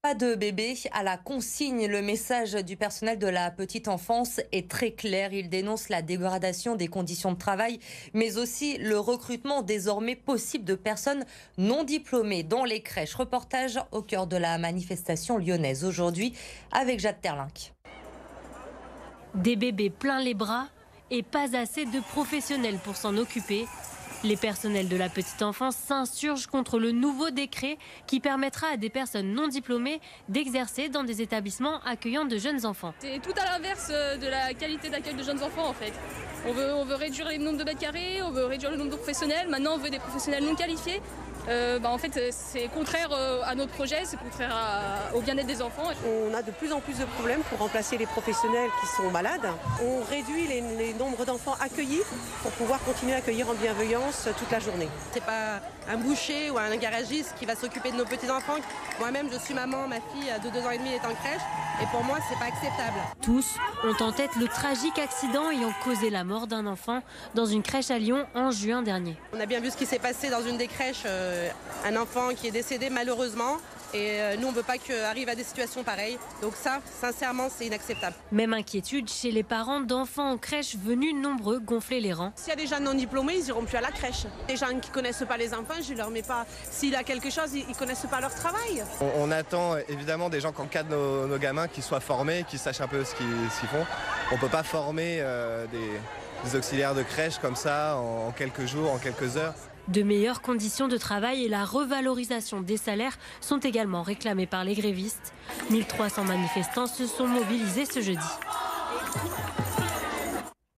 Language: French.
Pas de bébé à la consigne. Le message du personnel de la petite enfance est très clair. Il dénonce la dégradation des conditions de travail, mais aussi le recrutement désormais possible de personnes non diplômées dans les crèches. Reportage au cœur de la manifestation lyonnaise aujourd'hui avec Jade Terlinck. Des bébés plein les bras et pas assez de professionnels pour s'en occuper. Les personnels de la petite enfance s'insurgent contre le nouveau décret qui permettra à des personnes non diplômées d'exercer dans des établissements accueillant de jeunes enfants. C'est tout à l'inverse de la qualité d'accueil de jeunes enfants en fait. On veut réduire le nombre de mètres carrés, on veut réduire le nombre de professionnels. Maintenant on veut des professionnels non qualifiés. En fait c'est contraire à notre projet, c'est contraire au bien-être des enfants. On a de plus en plus de problèmes pour remplacer les professionnels qui sont malades. On réduit les nombres d'enfants accueillis pour pouvoir continuer à accueillir en bienveillance toute la journée. C'est pas un boucher ou un garagiste qui va s'occuper de nos petits-enfants. Moi-même, je suis maman, ma fille de 2 ans et demi est en crèche. Et pour moi, c'est pas acceptable. Tous ont en tête le tragique accident ayant causé la mort d'un enfant dans une crèche à Lyon en juin dernier. On a bien vu ce qui s'est passé dans une des crèches, un enfant qui est décédé malheureusement. Et nous, on ne veut pas qu'arrive à des situations pareilles. Donc ça, sincèrement, c'est inacceptable. Même inquiétude chez les parents d'enfants en crèche venus nombreux gonfler les rangs. S'il y a des gens non diplômés, ils n'iront plus à la crèche. Des gens qui ne connaissent pas les enfants, je ne leur mets pas. S'il a quelque chose, ils ne connaissent pas leur travail. On attend évidemment des gens qui encadrent nos gamins, qui soient formés, qui sachent un peu ce qu'ils font. On ne peut pas former des auxiliaires de crèche comme ça en quelques jours, en quelques heures. De meilleures conditions de travail et la revalorisation des salaires sont également réclamées par les grévistes. 1300 manifestants se sont mobilisés ce jeudi.